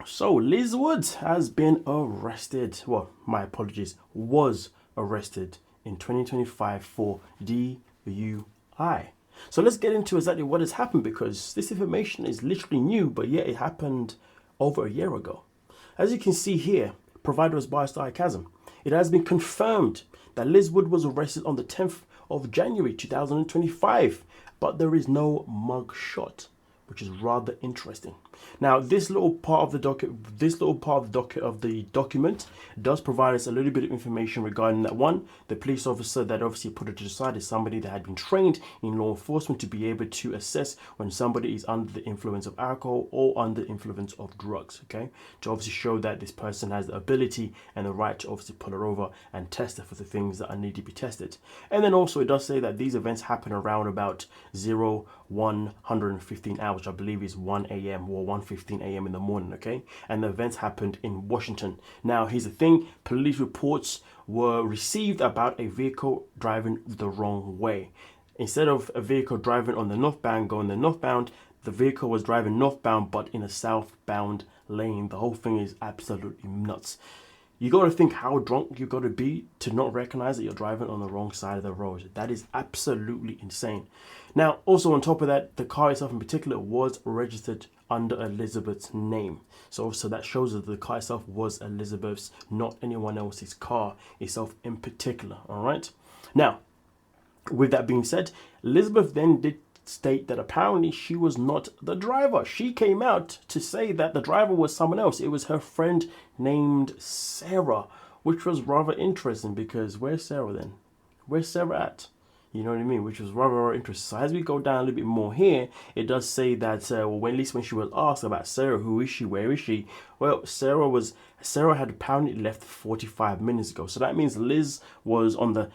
So Liz Woods has been arrested. Well, my apologies, was arrested in 2025 for DUI. So let's get into exactly what has happened because this information is literally new, but yet it happened over a year ago. As you can see here, provider was biased sarcasm. It has been confirmed that Liz Wood was arrested on the 10th of January 2025, but there is no mug shot, which is rather interesting. Now, this little part of the document does provide us a little bit of information regarding that. One, the police officer that obviously put it to the side is somebody that had been trained in law enforcement to be able to assess when somebody is under the influence of alcohol or under the influence of drugs. Okay, to obviously show that this person has the ability and the right to obviously pull her over and test her for the things that are need to be tested. And then also it does say that these events happen around about 115 hours, which I believe is 1 a.m. or 1:15 a.m. in the morning, okay? And the events happened in Washington. Now, here's the thing. Police reports were received about a vehicle driving the wrong way. Instead of a vehicle driving on the northbound, going the northbound, the vehicle was driving northbound, but in a southbound lane. The whole thing is absolutely nuts. You got to think how drunk you got to be to not recognize that you're driving on the wrong side of the road. That is absolutely insane. Now, also on top of that, the car itself in particular was registered under Elizabeth's name. So that shows that the car itself was Elizabeth's, not anyone else's car itself in particular. All right. Now, with that being said, Elizabeth then did state that apparently she was not the driver. She came out to say that the driver was someone else. It was her friend named Sarah, which was rather interesting because where's Sarah then? Where's Sarah at? You know what I mean? Which was rather interesting. So as we go down a little bit more here, it does say that, well, at least when she was asked about Sarah, who is she, where is she? Well, Sarah had apparently left 45 minutes ago. So that means Liz was on the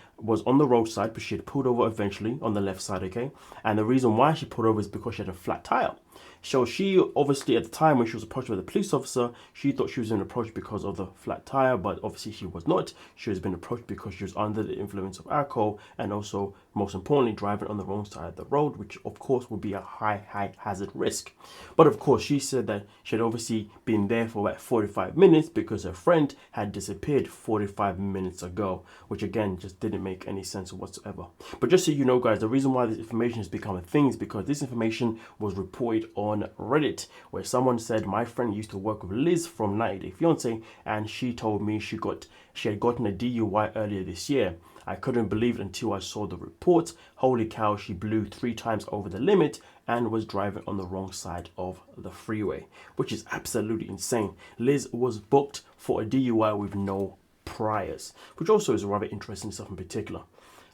roadside, but she had pulled over eventually on the left side, okay? And the reason why she pulled over is because she had a flat tire. So she obviously at the time when she was approached by the police officer, she thought she was being approached because of the flat tire, but obviously she was not. She was being approached because she was under the influence of alcohol and also, most importantly, driving on the wrong side of the road, which of course would be a high hazard risk. But of course, she said that she had obviously been there for about 45 minutes because her friend had disappeared 45 minutes ago, which again just didn't make any sense whatsoever. But just so you know, guys, the reason why this information has become a thing is because this information was reported on Reddit, where someone said my friend used to work with Liz from 90 Day Fiance, and she told me she had gotten a DUI earlier this year. I couldn't believe it until I saw the report. Holy cow, she blew 3 times over the limit and was driving on the wrong side of the freeway, which is absolutely insane. Liz was booked for a DUI with no priors, which also is rather interesting stuff in particular.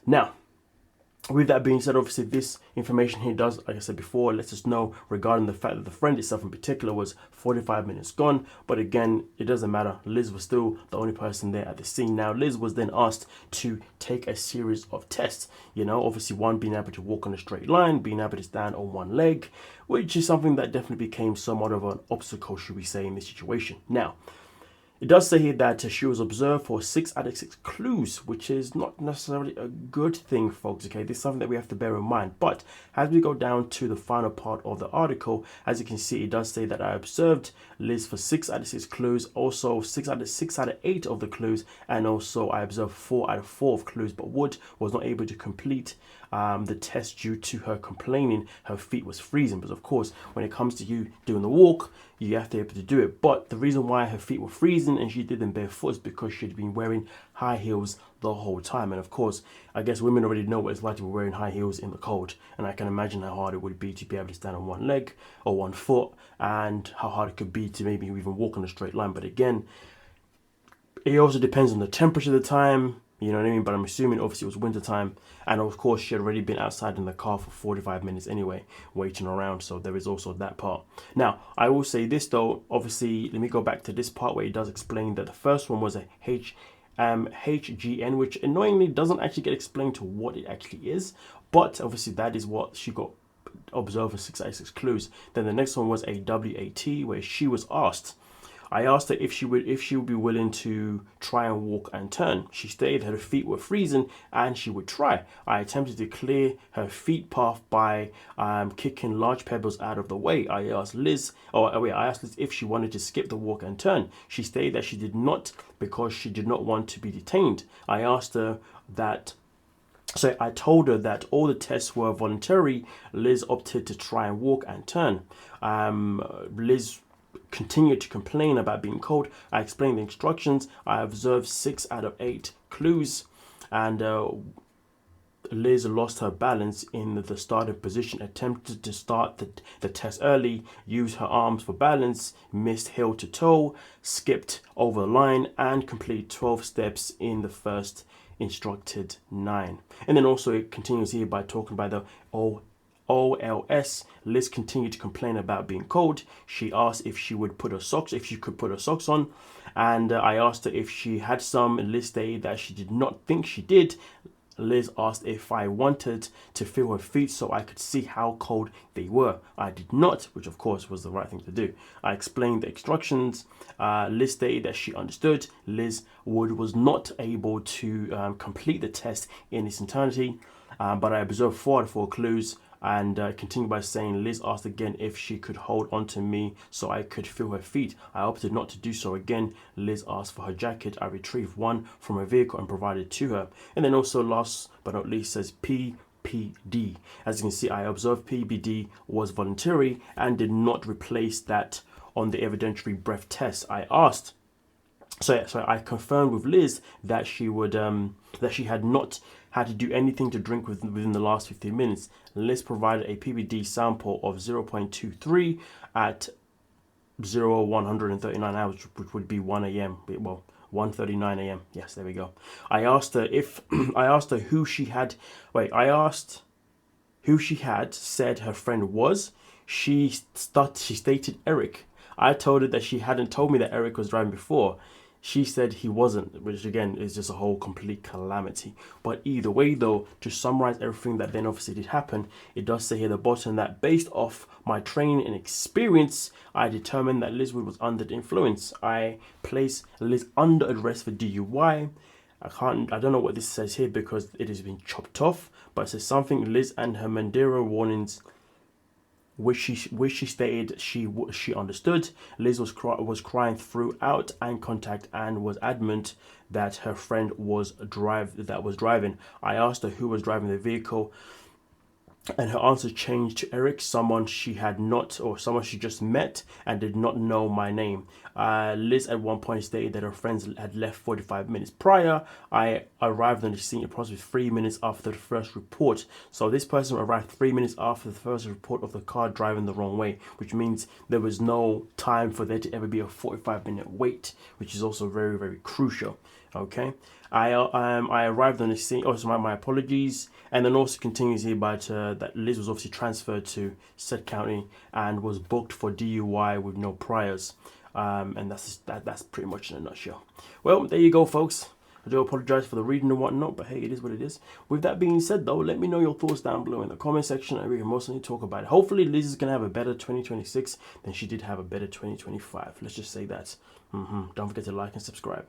Now, with that being said, obviously this information here does, like I said before, lets us know regarding the fact that the friend itself in particular was 45 minutes gone. But again, it doesn't matter. Liz was still the only person there at the scene. Now, Liz was then asked to take a series of tests. You know, obviously one, being able to walk on a straight line, being able to stand on one leg, which is something that definitely became somewhat of an obstacle, should we say, in this situation. Now, it does say here that she was observed for 6 out of 6 clues, which is not necessarily a good thing, folks, okay? This is something that we have to bear in mind. But as we go down to the final part of the article, as you can see, it does say that I observed Liz for 6 out of 6 clues, also 6 out of 8 of the clues, and also I observed 4 out of 4 of clues, but Wood was not able to complete the test due to her complaining her feet was freezing. But of course, when it comes to you doing the walk, you have to be able to do it. But the reason why her feet were freezing and she did them barefoot is because she'd been wearing high heels the whole time. And of course, I guess women already know what it's like to be wearing high heels in the cold. And I can imagine how hard it would be to be able to stand on one leg or one foot, and how hard it could be to maybe even walk on a straight line. But again, it also depends on the temperature of the time, you know what I mean? But I'm assuming obviously it was winter time, and of course she had already been outside in the car for 45 minutes anyway, waiting around. So there is also that part. Now, I will say this though, obviously, let me go back to this part where it does explain that the first one was a HGN, which annoyingly doesn't actually get explained to what it actually is, but obviously that is what she got observed for 6 out of 6 clues. Then the next one was a WAT, where she was asked, I asked her if she would be willing to try and walk and turn. She stated that her feet were freezing and she would try. I attempted to clear her feet path by kicking large pebbles out of the way. I asked Liz if she wanted to skip the walk and turn. She stated that she did not because she did not want to be detained. I asked her that. So I told her that all the tests were voluntary. Liz opted to try and walk and turn. Liz continued to complain about being cold. I explained the instructions. I observed 6 out of 8 clues, and Liz lost her balance in the starting position, attempted to start the test early, used her arms for balance, missed heel to toe, skipped over the line, and completed 12 steps in the first instructed 9. And then also it continues here by talking about the OLS. Liz continued to complain about being cold. She asked if she could put her socks on, and I asked her if she had some. Liz stated that she did not think she did. Liz asked if I wanted to feel her feet so I could see how cold they were. I did not, which of course was the right thing to do. I explained the instructions. Liz stated that she understood. Liz was not able to complete the test in its entirety, but I observed 4 out of 4 clues. And continued by saying, Liz asked again if she could hold on to me so I could feel her feet. I opted not to do so again. Liz asked for her jacket. I retrieved one from her vehicle and provided to her. And then also last but not least says PPD. As you can see, I observed PPD was voluntary and did not replace that on the evidentiary breath test. I asked. So I confirmed with Liz that she had not had to do anything to drink within the last 15 minutes. Liz provided a PPD sample of 0.23 at 139 hours, which would be 1 a.m. Well, 1:39 a.m. Yes, there we go. I asked her who she had said her friend was. She stated Eric. I told her that she hadn't told me that Eric was driving before. She said he wasn't, which again is just a whole complete calamity. But either way though, to summarize everything that then obviously did happen, it does say here at the bottom that based off my training and experience, I determined that Liz Wood was under the influence. I placed Liz under arrest for DUI. I don't know what this says here because it has been chopped off, but it says something Liz and her Mandela warnings, which she stated she understood. Liz was crying throughout eye contact and was adamant that her friend was driving. I asked her who was driving the vehicle, and her answer changed to Eric, someone she just met and did not know my name. Liz at one point stated that her friends had left 45 minutes prior. I arrived on the scene approximately 3 minutes after the first report. So this person arrived 3 minutes after the first report of the car driving the wrong way, which means there was no time for there to ever be a 45-minute wait, which is also very, very crucial. Okay, I arrived on the scene. Also, my apologies. And then also continues here about that Liz was obviously transferred to said county and was booked for DUI with no priors. And that's pretty much in a nutshell. Well, there you go, folks. I do apologize for the reading and whatnot, but hey, it is what it is. With that being said, though, let me know your thoughts down below in the comment section, and we can mostly talk about it. Hopefully, Liz is gonna have a better 2026 than she did have a better 2025. Let's just say that. Don't forget to like and subscribe.